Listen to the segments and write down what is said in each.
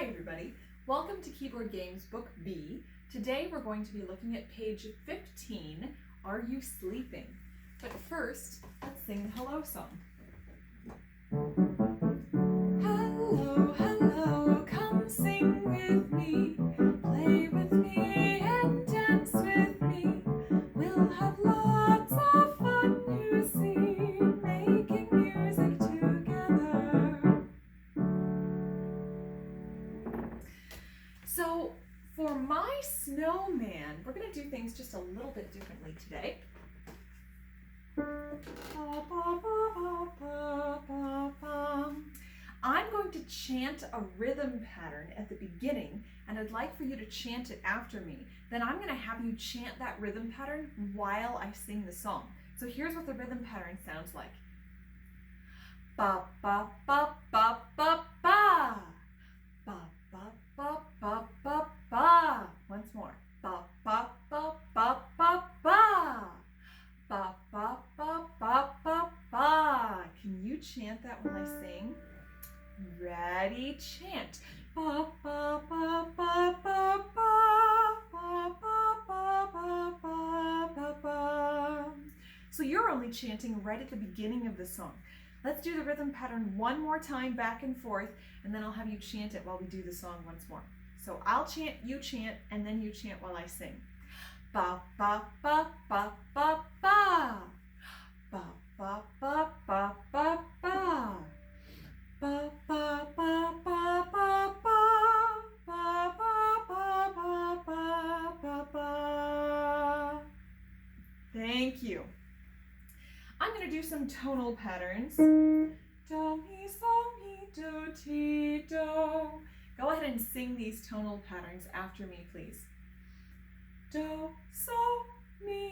everybody. Welcome to Keyboard Games Book B. Today we're going to be looking at page 15, Are You Sleeping? But first, let's sing the hello song. Hello, hello, come sing with me, play with me and dance with me. We'll have lots of fun, you see, making music together. So for my snowman, we're going to do things just a little bit differently today. I'm going to chant a rhythm pattern at the beginning, and I'd like for you to chant it after me. Then I'm going to have you chant that rhythm pattern while I sing the song. So here's what the rhythm pattern sounds like. Ba ba ba ba ba ba. Ba ba ba ba ba ba. Once more. Ba ba ba ba ba ba. Ba ba ba ba ba ba. Can you chant that when I sing? Ready, chant. Ba ba ba ba ba ba ba ba ba ba ba ba. So you're only chanting right at the beginning of the song. Let's do the rhythm pattern one more time, back and forth, and then I'll have you chant it while we do the song once more. So I'll chant, and then you chant while I sing. Ba ba ba ba ba ba. Ba ba ba ba ba ba. Ba ba ba ba ba ba. Ba ba ba ba ba ba ba. Thank you. I'm going to do some tonal patterns. Do, mi, so, mi, do, ti, do. Go ahead and sing these tonal patterns after me, please. Do, so, mi.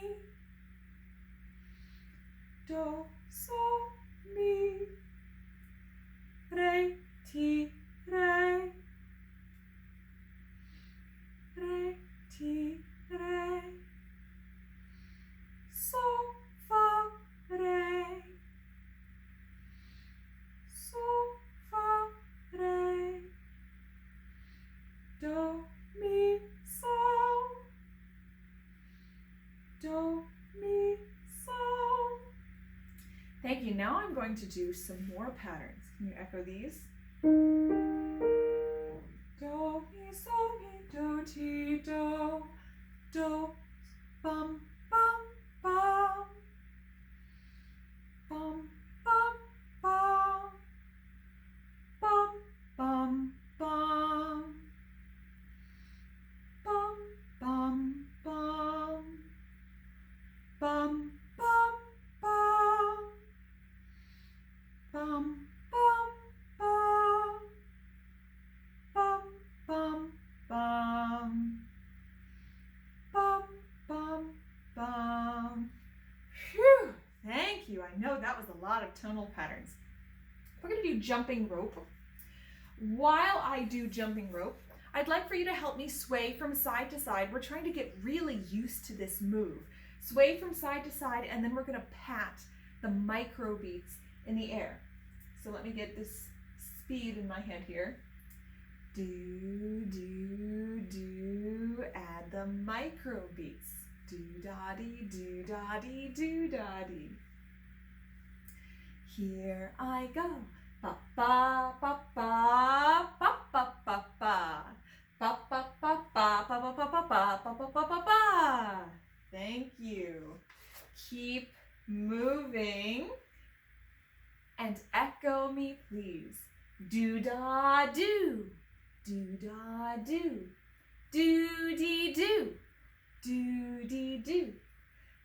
Do, so, mi. Re, ti, re. Re, ti, re. So, fa, re. So, fa, re. Do, mi, so. Do, mi, so. Thank you. Now I'm going to do some more patterns. Can you echo these? Do, mi, so, mi, do, ti, do. Do, bum, bum, bum. Bum, bum, bum. Bum, bum, bum. Bum, bum, bum. Bum, bum, bum. Bum, bum, bum. Bum, bum, bum. Bum, bum, bum. Phew! Thank you. I know that was a lot of tonal patterns. We're going to do jumping rope. While I do jumping rope, I'd like for you to help me sway from side to side. We're trying to get really used to this move. Sway from side to side, and then we're going to pat the micro beats in the air. So let me get this speed in my head here. Do, do, do, add the micro beats. Do-da-dee, do-da-dee, do-da-dee. Here I go. Ba ba ba ba ba ba ba ba. Ba ba ba ba ba ba ba ba ba ba ba ba ba. Thank you. Keep moving. And echo me, please. Do-da-do. Do-da-do. Do-dee-do. Do-dee-do.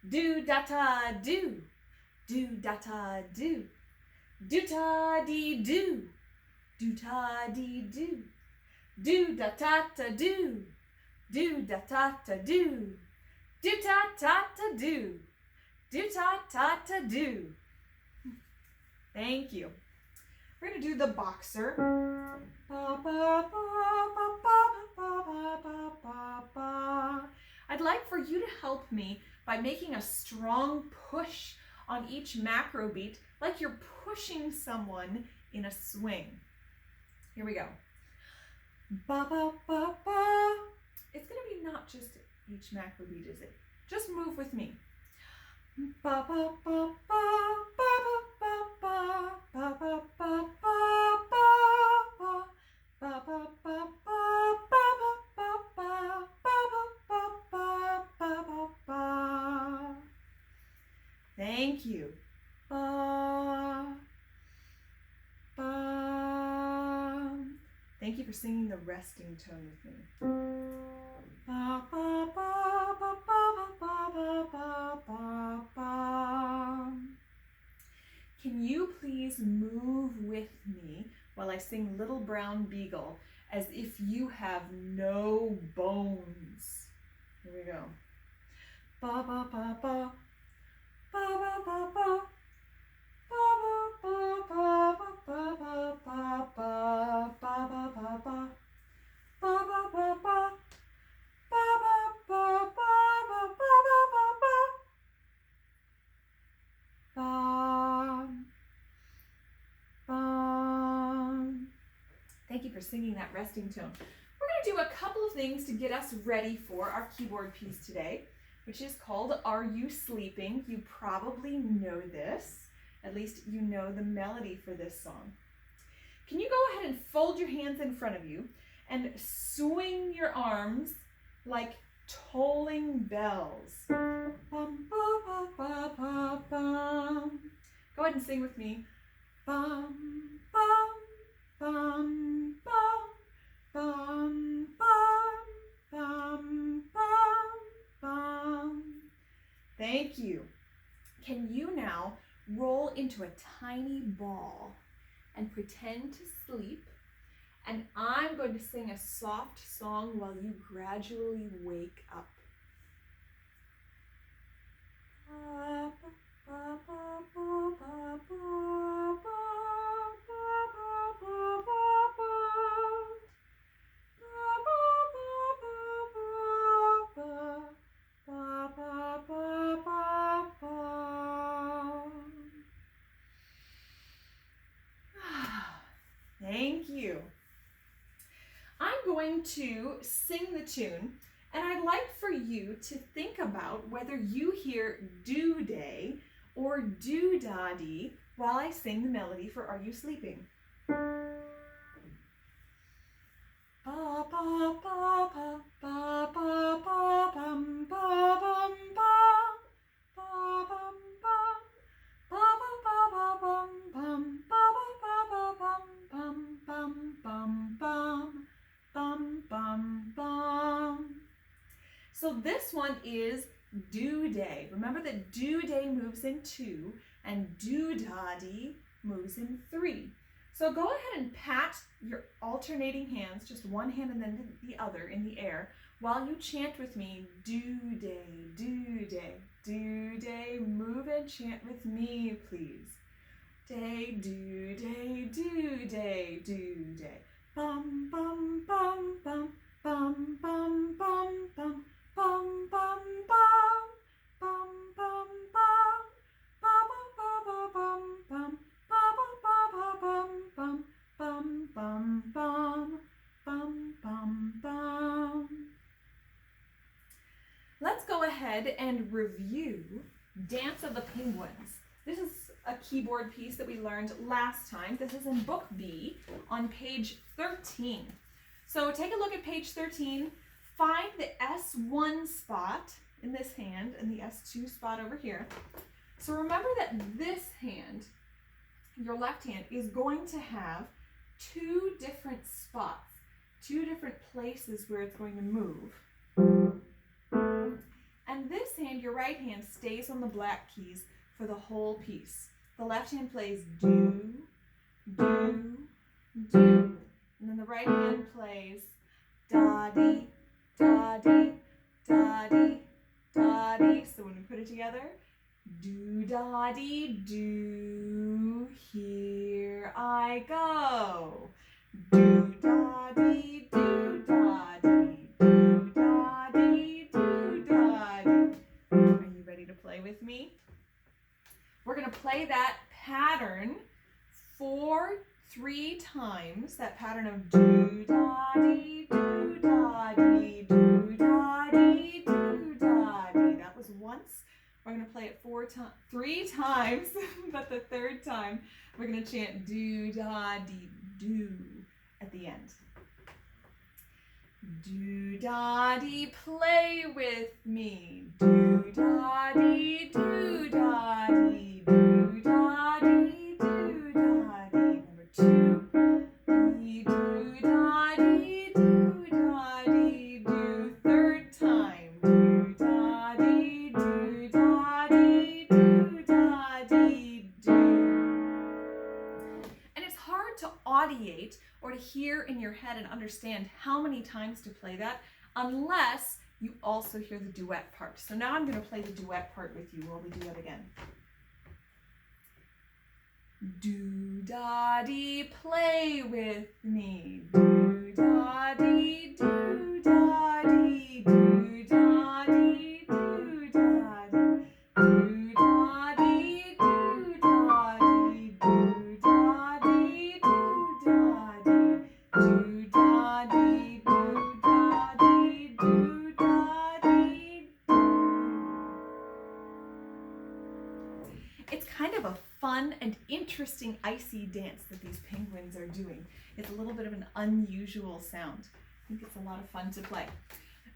Do-da-ta-do. Do-da-ta-do. Do-ta-dee-do. Do-ta-dee-do. Do-da-ta-ta-do. Do-da-ta-ta-do. Do-ta-ta-ta-do. Do-ta-ta-ta-do. Thank you. We're going to do the boxer. Ba, ba, ba, ba, ba, ba, ba, ba, ba, ba. I'd like for you to help me by making a strong push on each macro beat, like you're pushing someone in a swing. Here we go. ba ba ba ba. It's going to be not just each macro beat, is it? Just move with me. Ba ba ba ba ba ba ba ba ba ba ba ba ba ba ba ba. Thank you. Ba, ba. Thank you for singing the resting tone with me. Ba, ba, ba, ba, ba, ba, ba, ba, ba, ba. Can you please move with me while I sing Little Brown Beagle as if you have no bones? Here we go. Ba, ba, ba, ba. Ba, ba, ba, ba. Ba, ba, ba, ba, ba, ba, ba, ba, ba, ba, ba, ba. Ba, ba, ba, ba. Ba, ba, ba, ba, ba, ba, ba, ba. Ba. Thank you for singing that resting tone. We're going to do a couple of things to get us ready for our keyboard piece today, which is called Are You Sleeping? You probably know this. At least you know the melody for this song. Can you go ahead and fold your hands in front of you and swing your arms like tolling bells? Bum, ba, ba, ba, ba, bum. Go ahead and sing with me. Bum, bum, bum, bum, bum, bum, bum, bum, bum. Thank you. Can you now roll into a tiny ball and pretend to sleep? And I'm going to sing a soft song while you gradually wake up. Thank you. I'm going to sing the tune, and I'd like for you to think about whether you hear do-day or do-da-dee while I sing the melody for Are You Sleeping? Ba ba ba ba ba ba ba bum ba bum bum ba bum bum ba ba ba ba bum bum ba ba ba ba bum bum bum bum bum bum bum. So this one is do-day. Remember that do-day moves in 2 and do-da-dee moves in 3. So go ahead and pat your alternating hands, just one hand and then the other in the air, while you chant with me, do-day, do-day, do-day. Move and chant with me, please. Day, do-day, do-day, do-day. Bum, bum, bum, bum, bum, bum, bum, bum, bum, bum, bum, bum, bum, bum, ba ba ba bum bum, ba ba ba bum bum, bum bum bum, bum bum bum. Let's go ahead and review Dance of the Penguins. This is a keyboard piece that we learned last time. This is in Book B on page 13. So take a look at page 13. Find the S1 spot in this hand and the S2 spot over here. So remember that this hand, your left hand, is going to have 2 different spots, 2 different places where it's going to move. And this hand, your right hand, stays on the black keys for the whole piece. The left hand plays do, do, do. And then the right hand plays da-dee, da-dee, da-dee, da-dee. So when we put it together, do-da-dee, do, here I go. Do-da-dee, do-da-dee, do-da-dee, do-da-dee. Are you ready to play with me? We're going to play that pattern 3 times, that pattern pattern of do-da-dee, do-da-dee, do-da-dee, do-da-dee. That was once. We're going to play it 3 times, but the third time we're going to chant do-da-dee, do at the end. Do-da-dee, play with me. Do-da-dee, do-da-dee, do-da-dee, do-da-dee. Number 2. Do-da-dee, do-da-dee, do. Third time. Do-da-dee, do-da-dee, do-da-dee, do. And it's hard to audiate or to hear in your head and understand how many times to play that unless you also hear the duet part. So now I'm going to play the duet part with you while we do it again. Do-da-dee, play with me. Do-da-dee, do-da-dee, do-da-dee, do-da-dee, do-da-dee, do-da-dee, do-da-dee, do-da-dee, do-da-dee, do-da-dee, do-da-dee, do. It's kind of a fun and interesting icy dance that these penguins are doing. It's a little bit of an unusual sound. I think it's a lot of fun to play.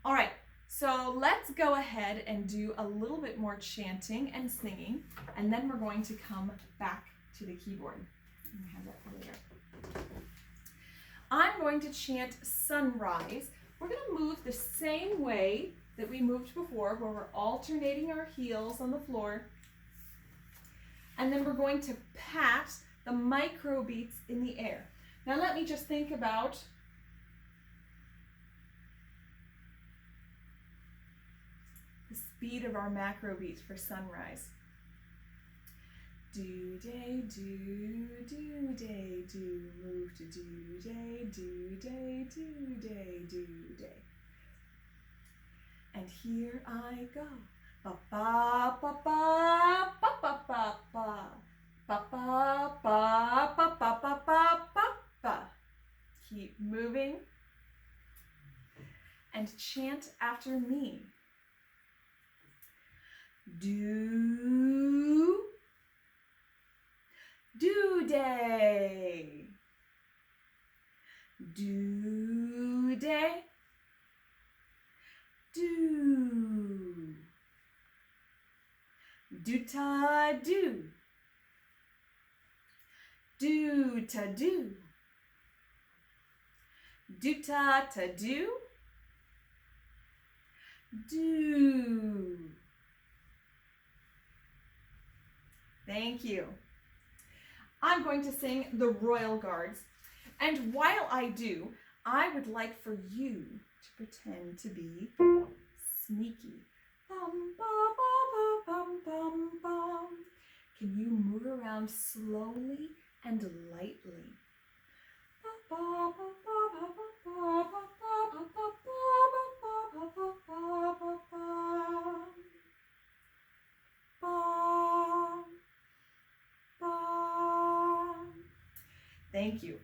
All right, so let's go ahead and do a little bit more chanting and singing, and then we're going to come back to the keyboard. I have that for later. I'm going to chant sunrise. We're going to move the same way that we moved before, where we're alternating our heels on the floor. And then we're going to pat the micro beats in the air. Now let me just think about the speed of our macro beats for sunrise. Do-day, do-day, do, move to do-day, do-day, do-day, do-day. And here I go. Ba ba ba ba ba ba ba ba ba ba ba ba ba ba ba ba ba. Keep moving and chant after me. Do-day, do-day, do. Do-ta-do, do-ta-do, do-ta-ta-do, do. Thank you. I'm going to sing the Royal Guards, and while I do, I would like for you to pretend to be sneaky. Bum, ba, ba, ba, bum, bum, bum. Can you move around slowly and lightly? Ba, ba, ba, ba, ba, ba, ba, ba, ba, ba, ba, ba, ba, ba, ba. Bum, bum. Thank you.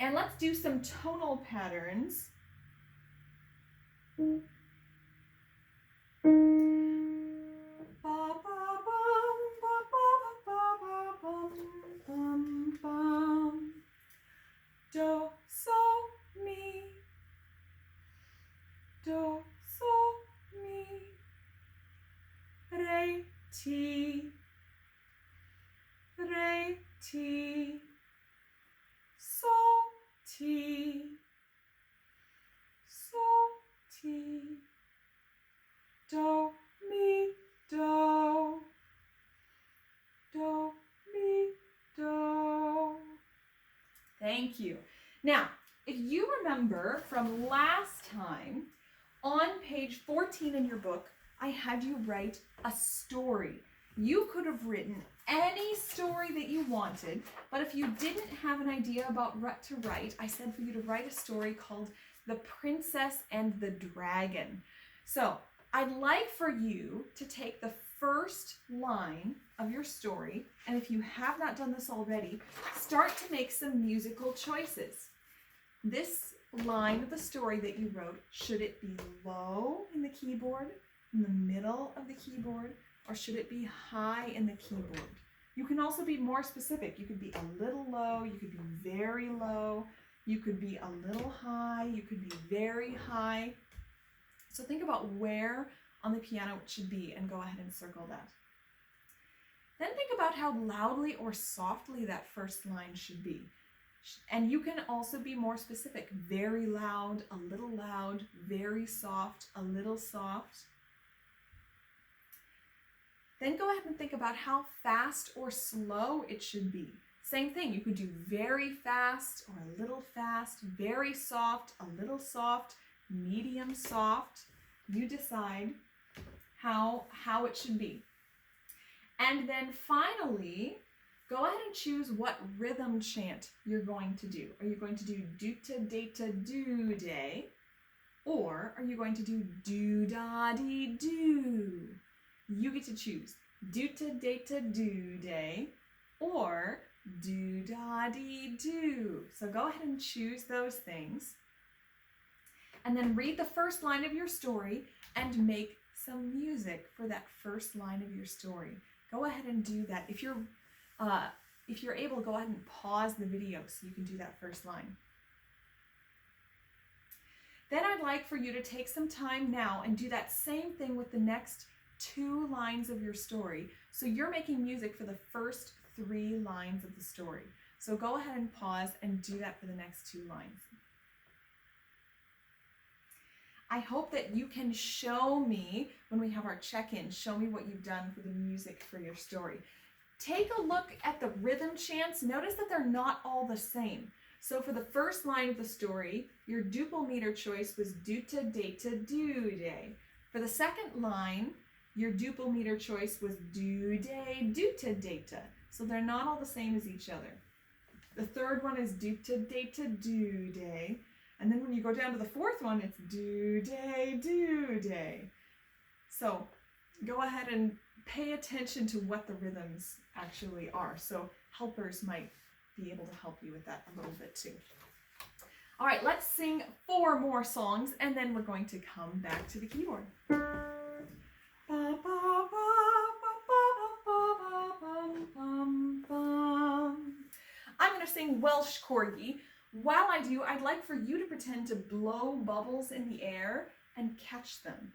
And let's do some tonal patterns. Do, sol, mi. Do, sol, mi. Re, ti. Re, ti. Sol, ti. Sol, ti. Do, mi, do. Do, mi, do. Thank you. Now, if you remember from last time, on page 14 in your book, I had you write a story. You could have written any story that you wanted, but if you didn't have an idea about what to write, I said for you to write a story called The Princess and the Dragon. So, I'd like for you to take the first line of your story, and if you have not done this already, start to make some musical choices. this line of the story that you wrote, should it be low in the keyboard, in the middle of the keyboard, or should it be high in the keyboard? You can also be more specific. You could be a little low, you could be very low, you could be a little high, you could be very high. So think about where on the piano it should be and go ahead and circle that. Then think about how loudly or softly that first line should be. And you can also be more specific. Very loud, very soft, a little soft. Then go ahead and think about how fast or slow it should be. Same thing, you could do very fast or a little fast, very soft, a little soft, medium soft. You decide how it should be. And then finally, go ahead and choose what rhythm chant you're going to do. Are you going to do do-ta-da-ta-do-day? Or are you going to do do-da-dee-do? You get to choose do-ta-da-ta-do-day or do-da-dee-do. So go ahead and choose those things. And then read the first line of your story and make some music for that first line of your story. Go ahead and do that. If you're able, go ahead and pause the video so you can do that first line. Then I'd like for you to take some time now and do that same thing with the next 2 lines of your story. So you're making music for the first 3 lines of the story. So go ahead and pause and do that for the next 2 lines. I hope that you can show me, when we have our check-in, show me what you've done for the music for your story. Take a look at the rhythm chants. Notice that they're not all the same. So for the first line of the story, your duple meter choice was do-ta-da-ta-do-day. For the second line, your duple meter choice was do-day, do-ta-da-ta. So they're not all the same as each other. The third one is do-ta-da-ta-do-day. And then when you go down to the fourth one, it's do-day, do-day. So go ahead and pay attention to what the rhythms actually are. So helpers might be able to help you with that a little bit too. All right, let's sing 4 more songs and then we're going to come back to the keyboard. I'm going to sing Welsh Corgi. While I do, I'd like for you to pretend to blow bubbles in the air and catch them.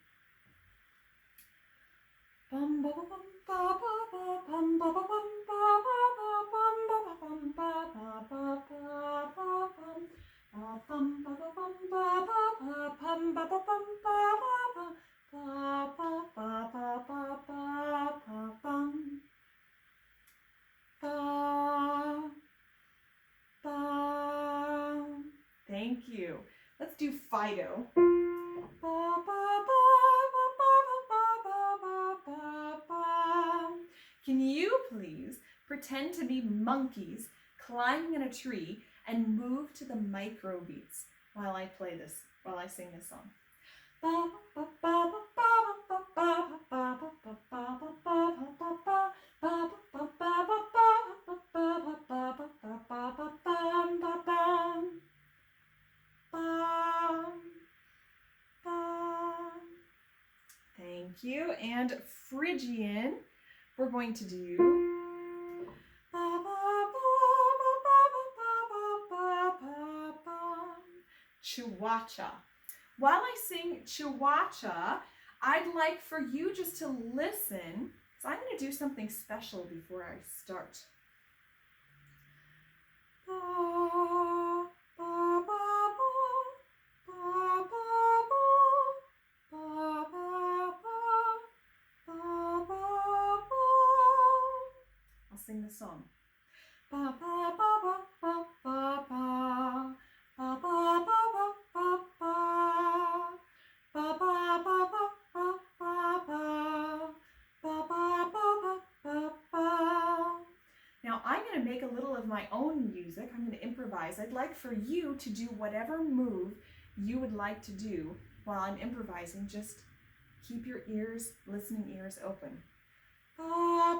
Thank you. Let's do Fido. Can you please pretend to be monkeys climbing in a tree and move to the micro beats while I sing this song? Thank you. And Phrygian, we're going to do Chihuahua. While I sing Chihuahua, I'd like for you just to listen. So I'm going to do something special before I start. I'll sing the song. Now I'm going to make a little of my own music. I'm going to improvise. I'd like for you to do whatever move you would like to do while I'm improvising. Just keep your listening ears open. I'll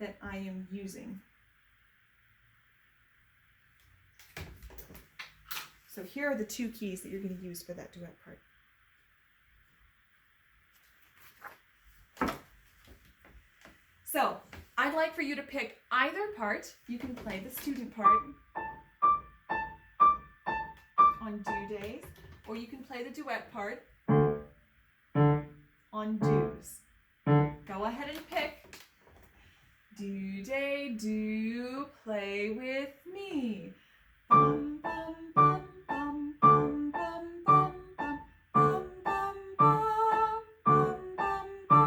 that I am using. So here are the 2 keys that you're going to use for that duet part. So I'd like for you to pick either part. You can play the student part on do days, or you can play the duet part on do's. Go ahead and pick. Do day, do, play with me. Bum, bum, bum, bum, bum, bum, bum, bum, bum, bum, bum, bum,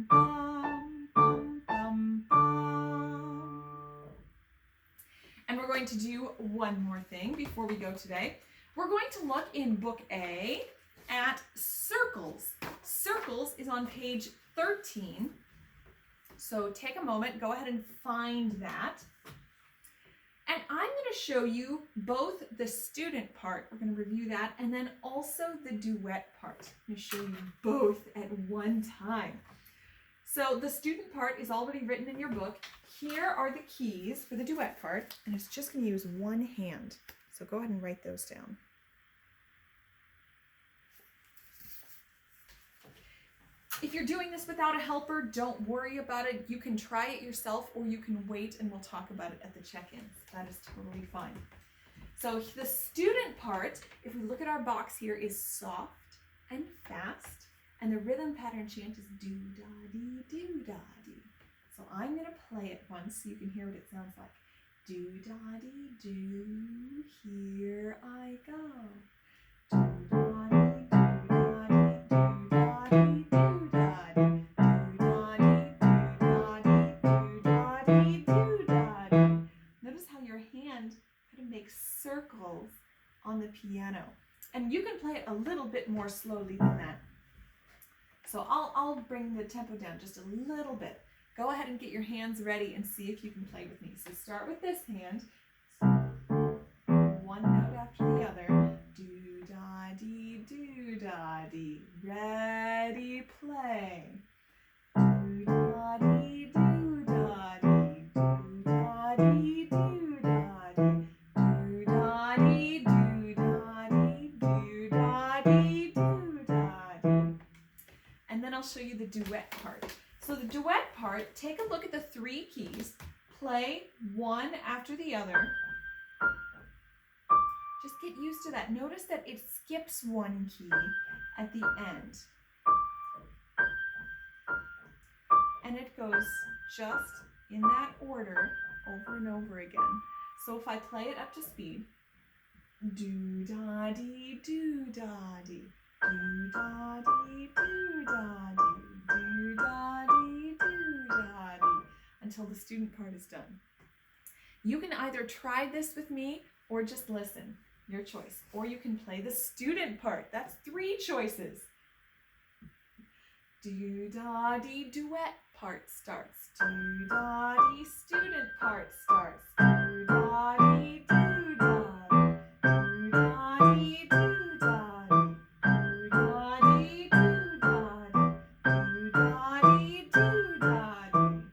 bum, bum, and we're going to do one more thing before we go today. We're going to look in Book A at circles. Circles is on page 13. So take a moment, go ahead and find that. And I'm going to show you both the student part, we're going to review that, and then also the duet part. I'm going to show you both at one time. So the student part is already written in your book. Here are the keys for the duet part, and it's just going to use one hand. So go ahead and write those down. If you're doing this without a helper, don't worry about it. You can try it yourself, or you can wait and we'll talk about it at the check-ins. That is totally fine. So the student part, if we look at our box here, is soft and fast, and the rhythm pattern chant is do-da-dee, do-da-dee. So I'm going to play it once so you can hear what it sounds like. Do-da-dee, do, here I go. Do-da-dee, do-da-dee, do-da-dee, do-da-dee, do-da-dee, do-da-dee, do-da-dee. Notice how your hand kind of makes circles on the piano. And you can play it a little bit more slowly than that. So I'll bring the tempo down just a little bit. Go ahead and get your hands ready and see if you can play with me. So start with this hand. One note after the other. Do-da-dee, do-da-dee. Ready, play. Do-da-dee, do-da-dee. Do-da-dee, do-da-dee. Do-da-dee, do-da-dee. Do-da-dee, do-da-dee. And then I'll show you the duet part. So the duet part, take a look at the 3 keys, play one after the other. Just get used to that. Notice that it skips one key at the end. And it goes just in that order over and over again. So if I play it up to speed, do-da-dee, do-da-dee, do-da-dee, do-da-dee. Do-da-dee, do-da-dee, until the student part is done. You can either try this with me or just listen, your choice. Or you can play the student part. That's 3 choices. Do-da-dee, duet part starts. Do-da-dee, student part starts. Do-da-dee, do-da-dee. Do-da-dee, do-da-dee. Do-da-dee, do-da-dee.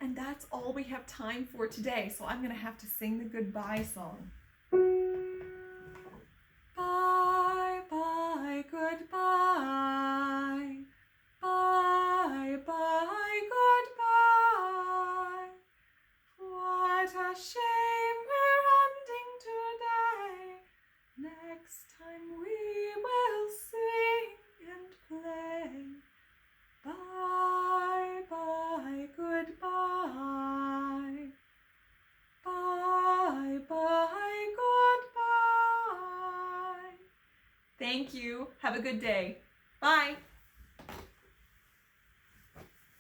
And that's all we have time for today, so I'm going to have to sing the goodbye song. Bye, bye, goodbye. Bye, bye, goodbye. What a shame we're ending today. Next time we will sing and play. Bye, bye, goodbye. Bye, bye, goodbye. Thank you. Have a good day. Bye.